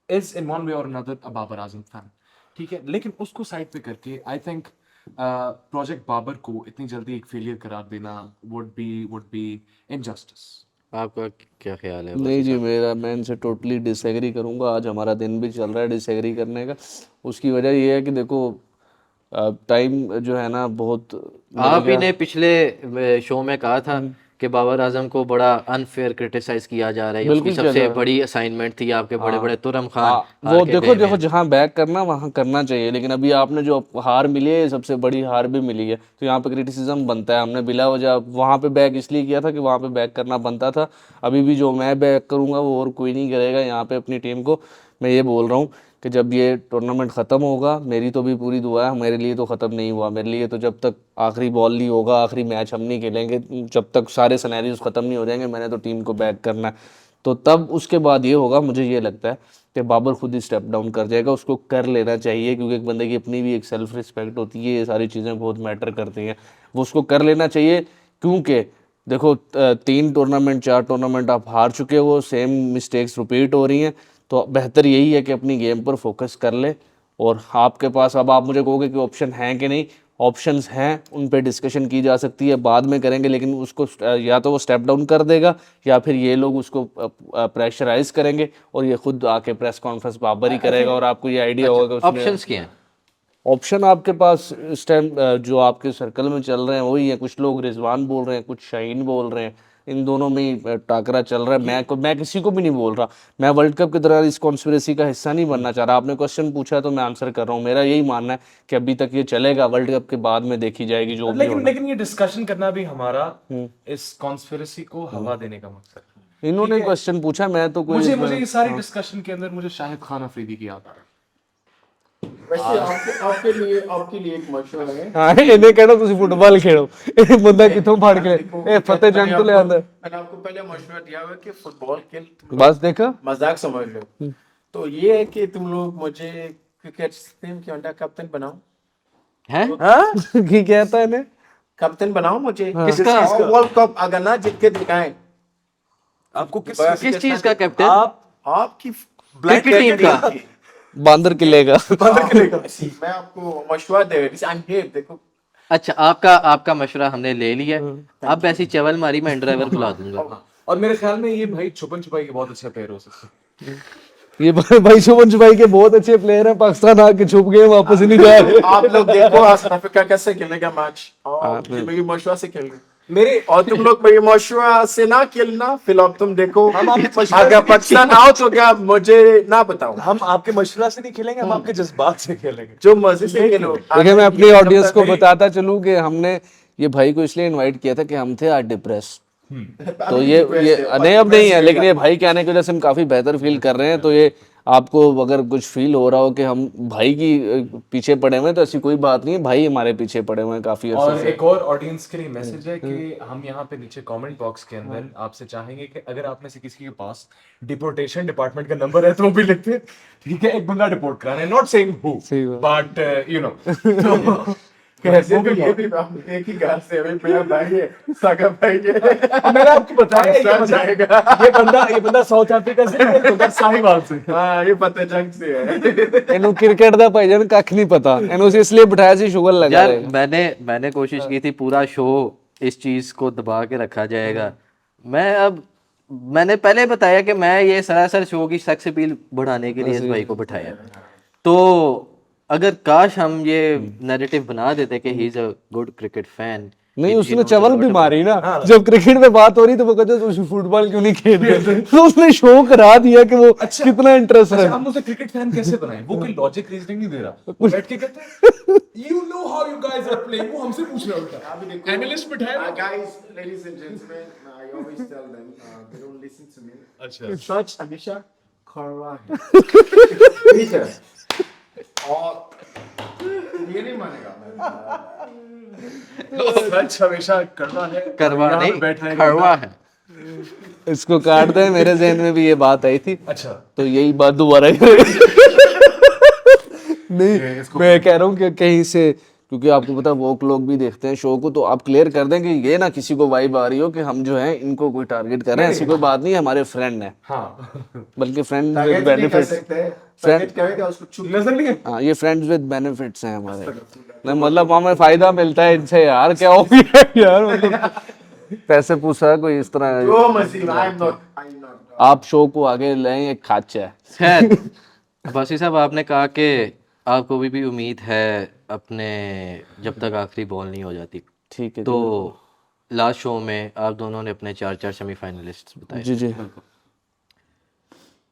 इज इन वन वे और another a Babar Azam fan, ठीक है, लेकिन उसको साइड पे करके आई थिंक प्रोजेक्ट बाबर को इतनी जल्दी एक फेलियर करार देना वुड बी इनजस्टिस। आपका क्या ख्याल है? नहीं जी, मैं इनसे टोटली डिसएग्री करूंगा। आज हमारा दिन भी चल रहा है डिसएग्री करने का। उसकी वजह ये है कि देखो टाइम जो है ना बहुत, आप ही ने पिछले शो में कहा था कि बाबर आजम को बड़ा अनफेयर क्रिटिसाइज किया जा रहा है, उसकी बिल्कुल किया जा सबसे रहा है। बड़ी असाइनमेंट थी आपके बड़े बड़े तुरम खान हाँ, हार वो के देखो गए में देखो हैं। जहाँ बैक करना वहाँ करना चाहिए, लेकिन अभी आपने जो हार मिली है सबसे बड़ी हार भी मिली है, तो यहाँ पे क्रिटिसिज्म बनता है। हमने बिला वजह वहाँ पे बैक इसलिए किया था कि वहाँ पे बैक करना बनता था। अभी भी जो मैं बैक करूँगा वो और कोई नहीं करेगा यहाँ पे अपनी टीम को। मैं ये बोल रहा हूँ कि जब ये टूर्नामेंट ख़त्म होगा, मेरी तो भी पूरी दुआ है, मेरे लिए तो ख़त्म नहीं हुआ, मेरे लिए तो जब तक आखिरी बॉल नहीं होगा, आखिरी मैच हम नहीं खेलेंगे, जब तक सारे सिनेरियोज ख़त्म नहीं हो जाएंगे, मैंने तो टीम को बैक करना है। तो तब उसके बाद ये होगा, मुझे ये लगता है कि बाबर खुद ही स्टेप डाउन कर जाएगा। उसको कर लेना चाहिए, क्योंकि एक बंदे की अपनी भी एक सेल्फ रिस्पेक्ट होती है, ये सारी चीज़ें बहुत मैटर करती हैं। वो उसको कर लेना चाहिए, क्योंकि देखो 3 टूर्नामेंट 4 टूर्नामेंट आप हार चुके हो, सेम मिस्टेक्स रिपीट हो रही हैं, तो बेहतर यही है कि अपनी गेम पर फोकस कर ले। और आपके पास, अब आप मुझे कहोगे कि ऑप्शन हैं कि नहीं, ऑप्शंस हैं, उन पे डिस्कशन की जा सकती है, बाद में करेंगे, लेकिन उसको या तो वो स्टेप डाउन कर देगा या फिर ये लोग उसको प्रेशराइज करेंगे और ये खुद आके प्रेस कॉन्फ्रेंस बाबर ही करेगा और आपको ये आइडिया होगा कि उसने ऑप्शंस क्या हैं? ऑप्शन आपके पास इस टाइम जो आपके सर्कल में चल रहे हैं वही है। कुछ लोग रिजवान बोल रहे हैं, कुछ शाहीन बोल रहे हैं, इन दोनों में ही टाकरा चल रहा है। मैं किसी को भी नहीं बोल रहा, मैं वर्ल्ड कप की तरह इस कॉन्स्पिरेसी का हिस्सा नहीं बनना चाह रहा। आपने क्वेश्चन पूछा है तो मैं आंसर कर रहा हूँ। मेरा यही मानना है कि अभी तक ये चलेगा, वर्ल्ड कप के बाद में देखी जाएगी जो भी होना। लेकिन ये डिस्कशन करना भी हमारा इस कॉन्स्पिरेसी को हवा देने का मकसद है। इन्होंने क्वेश्चन पूछा, मैं तो कोई मुझे ये सारी डिस्कशन के अंदर मुझे शाहिद खान अफरीदी की याद आ रही है। वैसे आपके लिए एक मशवरा है। हाँ, इन्हें कहना तुसी फुटबॉल खेलो, ये बंदा कितों फाड़ के ए फतेह जंग तो ले आंदा। मैंने आपको पहले मशवरा दिया हुआ कि फुटबॉल खेल तुम बस देखा, मजाक समझ लो। तो ये है कि तुम लोग मुझे क्रिकेट टीम के अंडर कैप्टन बनाओ। हैं? हाँ, की कहता है इन्हें? कैप्टन बनाओ मुझे। किसका? वर्ल्ड कप अगर ना जीत के दिखाएं। आपको किस किस चीज का कैप्टन? आपकी क्रिकेट टीम का? बांदर किलेगा। मैं आपको मशवरा दे रहा हूं। देखो अच्छा, आपका मशवरा हमने ले लिया। अब ऐसी चवल मारी मैं ड्राइवर बुला दूंगा। और मेरे ख्याल में ये भाई छुपन छुपाई के बहुत अच्छे प्लेयर हो सकते हैं। ये भाई शुभन छुपाई के बहुत अच्छे प्लेयर हैं, पाकिस्तान आके छुप गए, वापस ही नहीं जा रहे। आप लोग देखो साउथ अफ्रीका कैसे खेलेगा मैच, और मेरी मशवरा से खेलेंगे मेरे और तुम लोग मेरी मशवरा से ना खेलना। फिर अब तुम देखो अगर पाकिस्तान आउट हो गया मुझे ना बताओ। हम आपके मशवरा से नहीं खेलेंगे, हम आपके जज्बात से खेलेंगे। जो मर्जी से खेलो। देखिए, मैं अपनी ऑडियंस को बताता चलूं कि हमने ये भाई को इसलिए इनवाइट किया था कि हम थे आज डिप्रेस। तो ये नहीं, अब नहीं है, लेकिन ये भाई के आने की वजह से हम काफी बेहतर फील कर रहे हैं। तो ये आपको अगर कुछ फील हो रहा हो कि हम भाई की पीछे पड़े हुए हैं, तो ऐसी कोई बात नहीं है, भाई हमारे पीछे पड़े हुए हैं काफी और अर्से से। एक और ऑडियंस के लिए मैसेज है कि हम यहाँ पे नीचे कमेंट बॉक्स के अंदर आपसे चाहेंगे कि अगर आप में से किसी के पास डिपोर्टेशन डिपार्टमेंट का नंबर है तो वो भी लिखते हैं। ठीक है, एक बंदा डिपोर्ट करा है, नॉट सेइंग हु, सही बात। बट यू नो ये भी एक ही घर से अभी मेरा भाई है, सगा भाई है। मैंने आपको बताया ये बंदा साउथ अफ्रीका से है, तो बंदा साहिवाल से। हाँ, ये पता जंग से है। इन्हों क्रिकेट दा भाईजान कख नहीं पता, इन्हों से इसलिए बिठाया सी शुगर लगा यार रहेगा। मैंने कोशिश की थी पूरा शो इस चीज को दबा के रखा जाएगा। मैंने पहले बताया कि मैं ये सरासर शो की सेक्स अपील बढ़ाने के लिए इस भाई को बिठाया। तो अगर काश हम ये नैरेटिव बना देते कि he is a good cricket fan. नहीं, उसने चवल भी मारी ना, जब क्रिकेट पे बात हो रही तो वो कहते तुम फुटबॉल क्यों नहीं खेल रहे, तो उसने शो करा दिया कि वो कितना इंटरेस्ट है। हम उसे क्रिकेट फैन कैसे बनाएं? वो कोई लॉजिक रीजनिंग नहीं दे रहा, वो बैठ के कहते हैं you know how you guys are playing, वो हमसे पूछ रहा उल्टा। एनालिस्ट बिठाया। Guys, ladies and gentlemen, I always tell them they don't listen to me. अच्छा, सच हमेशा कड़वा है। ठीक है, और ये नहीं मानेगा सच हमेशा करवा है, करवा यहाँ पे नहीं, बैठा है खड़वा है। इसको काट दे, मेरे जहन में भी ये बात आई थी, अच्छा, तो यही बात दोबारा नहीं, मैं कह रहा हूँ कि कहीं से, क्योंकि आपको पता है वो लोग भी देखते हैं शो को, तो आप क्लियर कर दें कि ये ना किसी को वाइब आ रही हो कि हम जो है इनको कोई टारगेट कर रहे हैं, ऐसी कोई बात नहीं है, हमारे फ्रेंड है, हाँ बल्कि फ्रेंड Target विद नहीं कर बेनिफिट्स। सकते हैं। Target करेगा उसको चुप। नजर नहीं है। हाँ, ये फ्रेंड्स विद बेनिफिट्स हैं हमारे। नहीं, मतलब हमें फायदा मिलता है इनसे यार, क्या हो गया यार, मतलब पैसे पूछा कोई इस तरह। जो मर्जी, I'm not. आप शो को आगे लाएं, एक खाचा है। खैर, बासी साहब, आपने कहा कि आपको भी उम्मीद है अपने, जब तक आखिरी बॉल नहीं हो जाती। ठीक है, तो लास्ट शो में आप दोनों ने अपने 4 सेमीफाइनलिस्ट बताए। जी जी।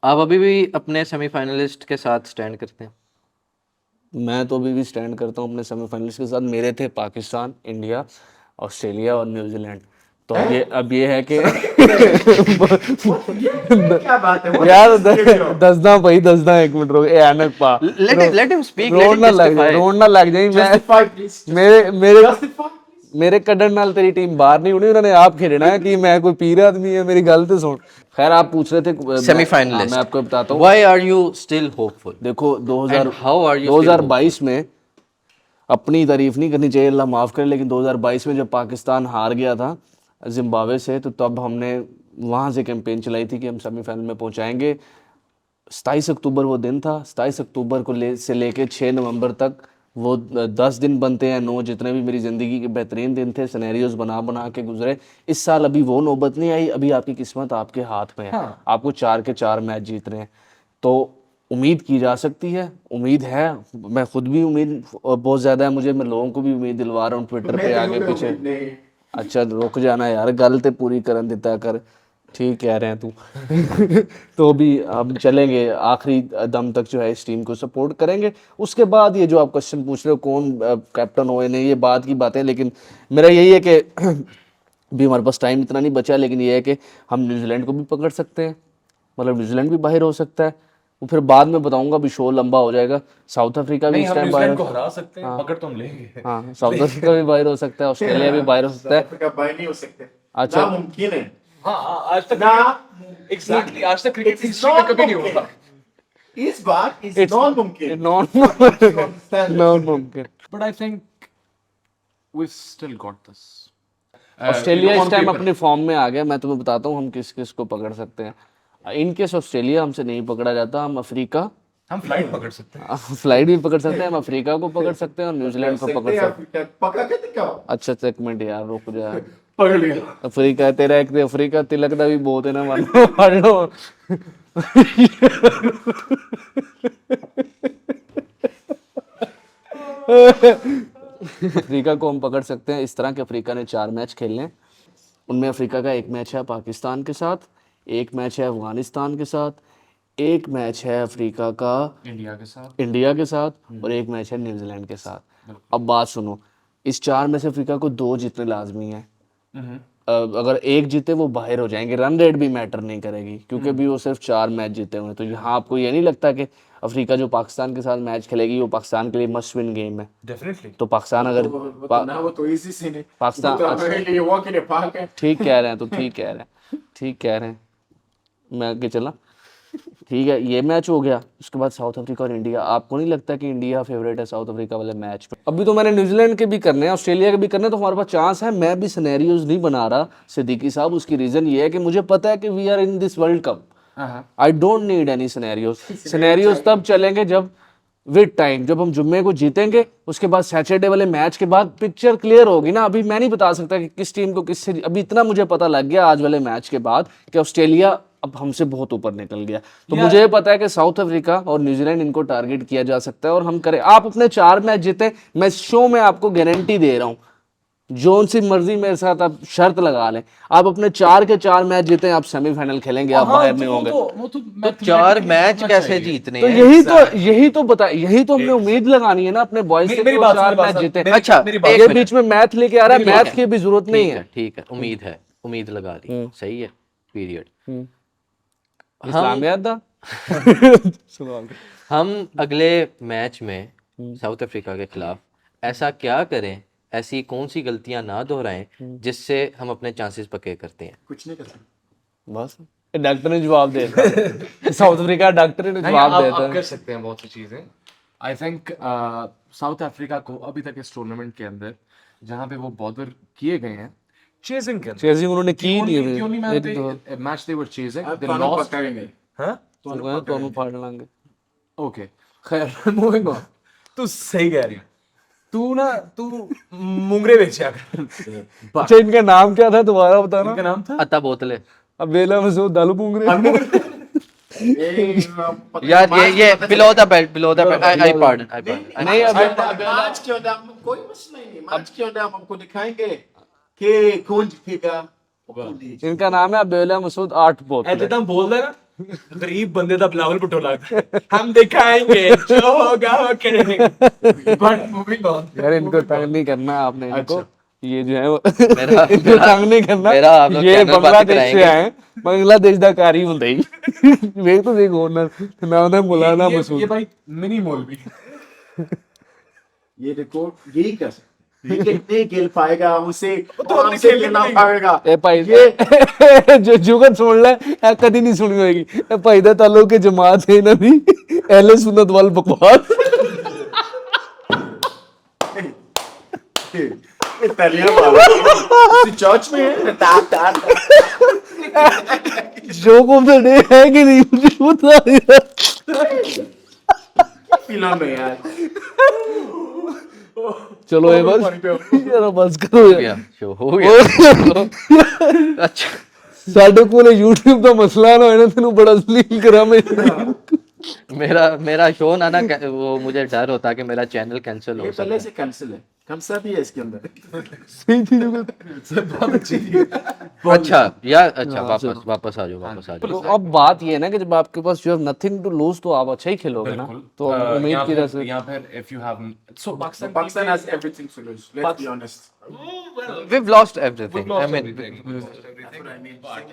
आप अभी भी अपने सेमीफाइनलिस्ट के साथ स्टैंड करते हैं? मैं तो अभी भी स्टैंड करता हूँ अपने सेमीफाइनलिस्ट के साथ। मेरे थे पाकिस्तान, इंडिया, ऑस्ट्रेलिया और न्यूजीलैंड। तो अब ये है कि क्या बात है? What यार is this video? दसदा भाई दसदा, एक मिनट रुक। ए अनक पा Let him speak, let road him ना लग जाए, testify. रोड ना लग जाए। Justify, please. मेरे मेरे Justify. मेरे कड्डन नाल तेरी टीम बाहर नहीं होनी, उन्होंने आप खेलना है कि मैं कोई पीर आदमी है, मेरी गल तो सुन। खैर आप पूछ रहे थे सेमीफाइनलिस्ट। मैं आपको बताता हूँ। Why are you still hopeful? देखो And how are you still 2022 में अपनी तारीफ नहीं करनी चाहिए, अल्लाह माफ़ करे, लेकिन 2022 में जब पाकिस्तान हार गया था जिम्बाब्वे से, तो तब हमने वहाँ से कैंपेन चलाई थी कि हम सेमीफाइनल में पहुँचाएंगे। 27 अक्टूबर वो दिन था। 27 अक्टूबर को से लेके 6 नवंबर तक वो 10 दिन बनते हैं, 9 जितने भी मेरी ज़िंदगी के बेहतरीन दिन थे, सिनेरियोज बना बना के गुजरे। इस साल अभी वो नौबत नहीं आई, अभी आपकी किस्मत आपके हाथ में है। आपको 4 के 4 मैच जीतने हैं, तो उम्मीद की जा सकती है, उम्मीद है। मैं खुद भी उम्मीद बहुत ज़्यादा है मुझे, मैं लोगों को भी उम्मीद दिलवा रहा हूँ ट्विटर पे आगे पीछे। अच्छा रुक जाना यार, गल ते पूरी करन दिता कर। ठीक कह रहे हैं तू। तो भी हम चलेंगे आखिरी दम तक, जो है इस टीम को सपोर्ट करेंगे। उसके बाद ये जो आप क्वेश्चन पूछ रहे हो कौन कैप्टन होए नहीं, ये बात की बातें, लेकिन मेरा यही है कि भी हमारे पास टाइम इतना नहीं बचा, लेकिन ये है कि हम न्यूजीलैंड को भी पकड़ सकते हैं, मतलब न्यूजीलैंड भी बाहर हो सकता है। वो फिर बाद में बताऊंगा, अभी शो लंबा हो जाएगा। साउथ अफ्रीका भी नहीं, इस हम टाइम बाहर न्यूजीलैंड को हरा सकते हैं, पकड़ तो हम लेंगे। हाँ, साउथ अफ्रीका भी बाहर हो सकता है, ऑस्ट्रेलिया भी बाहर हो सकता है। अफ्रीका बाहर नहीं हो सकते। अच्छा। नामुमकिन है। हाँ, आज तक ना एग्जैक्टली आज तक क्रिकेट It's हिस्ट्री में कभी नहीं not हुआ। इस बार इज नॉन मुमकिन। नॉन मुमकिन। But I think we've still got this. Australia on इस टाइम paper. अपने फॉर्म में आ गया। मैं तुम्हें बताता हूँ हम किस किस को पकड़ सकते हैं। इनकेस ऑस्ट्रेलिया हमसे नहीं पकड़ा जाता, हम अफ्रीका हम फ्लाइट पकड़ सकते हैं। फ्लाइट भी पकड़ सकते हैं, हम अफ्रीका को पकड़ सकते हैं और न्यूजीलैंड को पकड़ सकते हैं। पका के दिखाओ। अच्छा अच्छा, एक मिनट यार रुक जा। पकड़ लिया। अफ्रीका तेरा एक ते अफ्रीका तिलक दा भी बहुत है ना, मानो पढ़ लो। अफ्रीका को हम पकड़ सकते हैं। इस तरह के अफ्रीका ने 4 मैच खेलने हैं। उनमें अफ्रीका का एक मैच है पाकिस्तान के साथ, एक मैच है अफगानिस्तान के साथ, एक मैच है अफ्रीका का इंडिया के साथ और एक मैच है न्यूजीलैंड के साथ। अब बात सुनो, इस 4 में से अफ्रीका को 2 जीतने लाजमी है। अगर एक जीते वो बाहर हो जाएंगे, रन रेट भी मैटर नहीं करेगी, क्योंकि अभी वो सिर्फ 4 मैच जीते हुए हैं। तो यहाँ आपको ये नहीं लगता कि अफ्रीका जो पाकिस्तान के साथ मैच खेलेगी वो पाकिस्तान के लिए मस्ट विन गेम है? डेफिनेटली। तो पाकिस्तान अगर वो तो इजी सी नहीं। पाकिस्तान, वो तो हमारे लिए वॉक इन द पार्क है। ठीक कह रहे हैं, तो ठीक कह रहे हैं, ठीक कह रहे हैं। मैं आगे चला, ठीक है। ये मैच हो गया, उसके बाद साउथ अफ्रीका और इंडिया। आपको नहीं लगता कि इंडिया फेवरेट है साउथ अफ्रीका वाले मैच में? अभी तो मैंने न्यूजीलैंड के भी करने हैं, ऑस्ट्रेलिया के भी करने हैं, तो हमारे पास चांस है। मैं भी सिनेरियोज नहीं बना रहा सिद्दीकी साहब। उसकी रीज़न ये है कि मुझे पता है कि we are in this world cup. I don't need any scenarios. Scenarios तब चलेंगे जब विद टाइम, जब हम जुम्मे को जीतेंगे, उसके बाद सैटरडे वाले मैच के बाद पिक्चर क्लियर होगी ना। अभी मैं नहीं बता सकता कि किस टीम को किससे, अभी इतना मुझे पता लग गया आज वाले मैच के बाद कि ऑस्ट्रेलिया अब हमसे बहुत ऊपर निकल गया। तो मुझे ये पता है कि साउथ अफ्रीका और न्यूजीलैंड इनको टारगेट किया जा सकता है और हम करें। आप अपने 4 मैच जीते, मैं शो में आपको गारंटी दे रहा हूँ, जोन सी मर्जी मेरे साथ आप शर्त लगा लें, आप अपने 4 के 4 मैच जीते, आप सेमीफाइनल खेलेंगे, आप बाहर नहीं होंगे। तो 4 मैच कैसे जीतने तो हैं? यही तो हमने उम्मीद लगानी है ना अपने बॉयज से, मेरी कि वो बात 4 सुनो, मैच बात जीते। सुनो। अच्छा, मेरी एक ये मिनट। बीच में मैथ लेके आ रहा है, मैथ की भी जरूरत नहीं है। ठीक है, उम्मीद लगा ली, सही है, पीरियड। इस्लामियात दा हम अगले मैच में साउथ अफ्रीका के खिलाफ ऐसा क्या करें, ऐसी कौन सी गलतियां ना दोहराएं जिससे हम अपने चांसेस पक्के करते हैं? कुछ नहीं कर सकते। बस डॉक्टर ने जवाब दे दिया। साउथ अफ्रीका डॉक्टर ने जवाब आप देता कर सकते हैं बहुत सी चीजें। आई थिंक साउथ अफ्रीका को अभी तक इस टूर्नामेंट के अंदर जहां पे वो बॉदर किए गए हैं चेजिंग के चेजिंग उन्होंने की नहीं the only match they were chasing they दोनों lost पकड़ेंगे। हाँ दोनों फाड़ लांगे। ओके खैर मूविंग ऑन। तू सही कह रही है, तू मुंगरे बेचा कर। अच्छा इनका नाम क्या था दोबारा बताना? इनका नाम था अता बोतले। अब बेला मसूद दालू पुंगरे। यार ये below the belt I pardon. नहीं अब मैच के अंदर कोई मसला ही नहीं, मैच के अंदर हम आपको दिखाएंगे। कि कौन जीतेगा। इनका नाम है अब्दुल्ला मसूद 8 बोतल जितना बोल रहा ना गरीब बंदे दा बिलावल भुट्टो लगता है हम दिखाएंगे जो होगा वो करेंगे बट मूविंग ऑन यार इनको तंग नहीं करना आपने इनको ये जो है वो मेरा इनको तंग नहीं करना मेरा आप लोग ये channel बातें बांग्लादेश से कराएंगे। आए हैं बांग्लादेश दा कारी ਹੁੰਦੇ ਹੀ ਵੇਖ तो देख ओनर ना ਉਹਦਾ ਮੌਲਾਨਾ ये मसूद भाई मिनी मौलवी ये देखो यही कर विकेट नहीं खेल पाएगा उसे तो आराम से खेलना पड़ेगा। ਇਹ ਭਾਈ ਇਹ ਜੋ ਜੁਗਤ ਸੁਣ ਲੈ ਇਹ ਕਦੀ ਨਹੀਂ ਸੁਣੀ ਹੋਏਗੀ ਇਹ ਭਾਈ ਦਾ ਤਾਲੁਕ ਹੈ ਜਮਾਤ ਹੈ ਇਹਨਾਂ ਦੀ ਅਹਿਲੇ ਸੁਨਨਤ ਵੱਲ ਬਕਵਾਸ इटालियन वाला उसी चर्च में है तार जोक ऑफ द डे है कि नहीं मुझे बता यार फिल्म में यार। चलो ये बस यार बस करो हो यार गया शो हो गया अच्छा ਸਾਡੇ ਕੋਲ YouTube ਦਾ ਮਸਲਾ ਨਾ ਹੋਣਾ ਤੈਨੂੰ ਬੜਾ ਜ਼ਲੀਲ ਕਰਾਂ ਮੈਂ मेरा शो ना वो मुझे डर होता कि मेरा चैनल कैंसिल हो ये सकता पहले से कैंसिल है कैंसिल भी है इसके अंदर। सही थी जुगत बहुत अच्छी थी है। अच्छा यार अच्छा वापस आ जाओ तो अब बात ये है ना कि जब आपके पास you have nothing to lose तो आप अच्छा ही खेलोगे ना तो उम्मीद की तरह से यहाँ पर if you have so Pakistan has everything to lose, let's be honest। we've lost everything I mean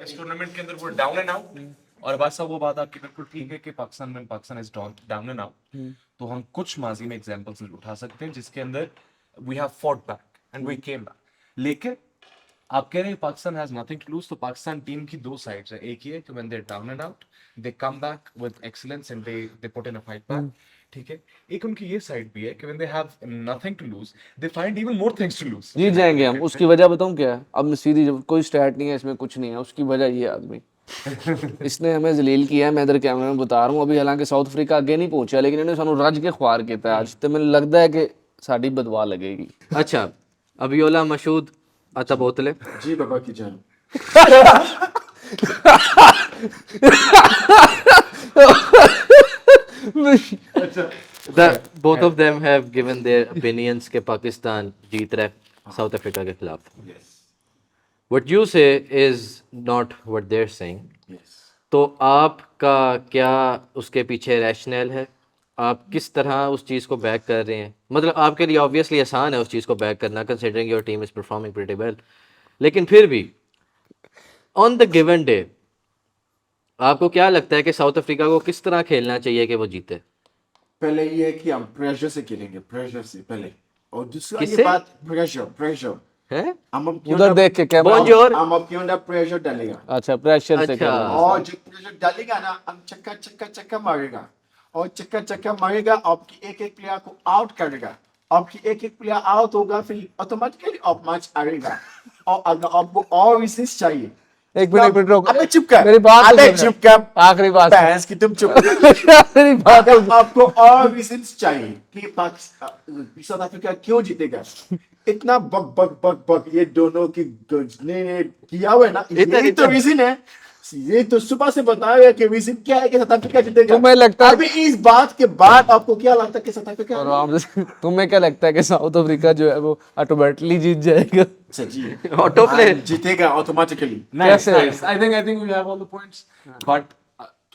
इस टूर्नामेंट के अंदर वो डाउन एंड आउट और बस अब वो बात आपकी बिल्कुल ठीक है कि Pakistan is down and out तो हम कुछ माजी में एग्जांपल्स उठा सकते हैं जिसके अंदर we have fought back and we came back लेकिन आप कह रहे हैं Pakistan has nothing to lose तो पाकिस्तान टीम की दो साइड्स है एक ये कि when they down and out they come back with excellence and they put in a fight back ठीक है एक उनकी ये साइड भी है कि when they have nothing to lose they find even more things to lose जीत जाएंगे हम उसकी वजह बताऊं क्या है अब मैं सीधी कोई स्टैट नहीं है इसमें कुछ नहीं है उसकी वजह ये आदमी इसने हमें जलील किया है मैं इधर कैमरे में बता रहा हूँ अभी हालांकि साउथ अफ्रीका अगे नहीं पहुंचा लेकिन इन्हें सानू रज के ख्वार किया आज तो मैंने लगता है कि साड़ी बदवा लगेगी अच्छा अबियोला मशूद आता बोतले जी बाबा की जान। both of them have given their opinions कि पाकिस्तान जीत रहा है साउथ अफ्रीका के खिलाफ what you say is not what they're saying तो आपका क्या उसके पीछे रैशनल है आप किस तरह उस चीज़ को बैक कर रहे हैं मतलब आपके लिए ऑब्वियसली आसान है उस चीज़ को बैक करना considering your team is performing pretty well लेकिन फिर भी ऑन द गिवन डे आपको क्या लगता है कि साउथ अफ्रीका को किस तरह खेलना चाहिए कि वो जीते पहले ये है कि हम प्रेशर से खेलेंगे प्रेशर से पहले और दूसरा किससे? ये बात प्रेशर हैं हम उधर देख के कैमरा Bonjour. हम आपके अंदर प्रेशर डालेगा अच्छा प्रेशर से अच्छा। खेलना और जो प्रेशर डालेगा ना हम चक्का मारेगा और चक्का मारेगा आपकी एक एक प्लेयर को आउट करेगा आपकी एक एक प्लेयर आउट होगा फिर ऑटोमेटिकली आप मैच हारेगा और अगर आपको और विशेष चाहिए एक मिनट रोक अबे चुप कर मेरी बात तो अबे सुन। चुप कर आखिरी बात भैंस की तुम चुप मेरी बात अगर आपको और रीजंस चाहिए कि पाकिस्तान साउथ अफ्रीका क्यों जीतेगा इतना बक ये दोनों की ने किया हुआ है ना यही तो रीजन है ये तो सुबह से बताया कि रीजन क्या है कि साउथ अफ्रीका जीतेगा तुम्हें लगता है अभी इस बात के बाद आपको क्या लगता है कि साउथ अफ्रीका आराम से तुम्हें क्या लगता है कि साउथ अफ्रीका जो है वो ऑटोमेटिकली जीत जाएगा ऑटो प्ले जीतेगा ऑटोमेटिकली Nice, कैसे? nice. I think we have all the points. But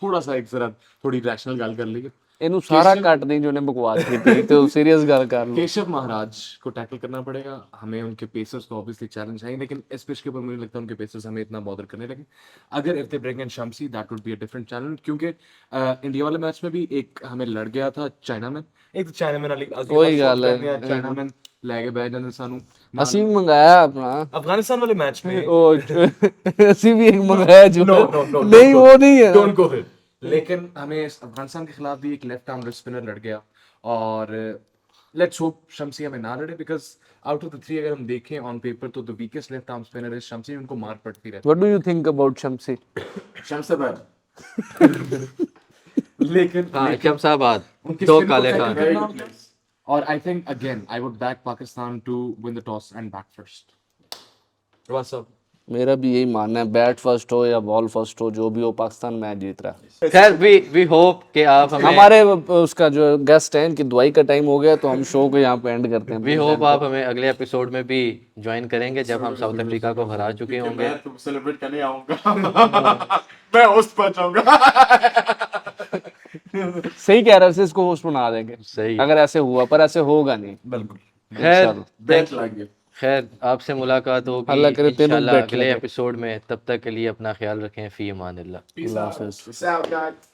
थोड़ा सा एक जरा थोड़ी रैशनल गल कर लीजिए ਇਹਨੂੰ ਸਾਰਾ ਕੱਟ ਦੇं जो ने बकवास की तो सीरियस गल कर लो केशव महाराज को टैकल करना पड़ेगा हमें उनके पेसर्स को ऑब्वियसली चैलेंज है लेकिन इस पिच के ऊपर मुझे लगता है उनके पेसर्स हमें इतना बॉदर करने लगे अगर if they bring in Shamsi that would be a different challenge क्योंकि इंडिया वाले मैच में भी एक हमें लड़ गया था चाइना में एक तो चाइना में ਉਹੀ ਗੱਲ ਹੈ। चाइना में ਲੈ ਕੇ ਬਹਿ ਜਾਂਦੇ ਸਾਨੂੰ ਅਸੀਂ ਵੀ ਮੰਗਾਇਆ ਆਪਣਾ अफगानिस्तान वाले मैच में ਉਹ ਅਸੀਂ ਵੀ ਇੱਕ ਮੰਗਾਇਆ जो No, नहीं वो नहीं है डोंट गो देयर लेकिन हमें अफगानिस्तान के खिलाफ भी एक लेफ्ट आर्म स्पिनर लड़ गया और लेट्स होप शम्सी हमें ना लड़े because out of the three अगर हम देखें ऑन पेपर तो the weakest left arm spinner is Shamsi उनको मार पड़ती रहती what do you think about Shamsi Shamshabad लेकिन हाँ शमशाबाद उनकी दो spin को काले tackle खान करना होता है। और I think again I would back Pakistan to win the toss and bat first मेरा भी यही मानना है, बैट फर्स्ट हो या बॉल फर्स्ट हो, जो भी हो, पाकिस्तान मैच जीत रहा है। खैर वी होप कि आप हमें हमारे उसका जो गेस्ट है, इनकी दुआई का टाइम हो गया, तो हम शो को यहाँ पे एंड करते हैं। वी होप आप हमें अगले एपिसोड में भी ज्वाइन करेंगे जब हम साउथ अफ्रीका को हरा चुके होंगे। मैं तुम सेलिब्रेट करने आऊंगा। मैं होस्ट बन जाऊंगा। सही कह रहे हैं, इसको होस्ट बना देंगे सही। अगर ऐसे हुआ, पर ऐसे होगा नहीं। बिल्कुल। खैर बैट लगे। खैर आपसे मुलाकात होगी अल्लाह करे तेनों इंशाल्लाह बैठ अगले लगे। एपिसोड में। तब तक के लिए अपना ख्याल रखें। फी अमान अल्लाह। अल्लाह हाफिज़। Peace out, guys.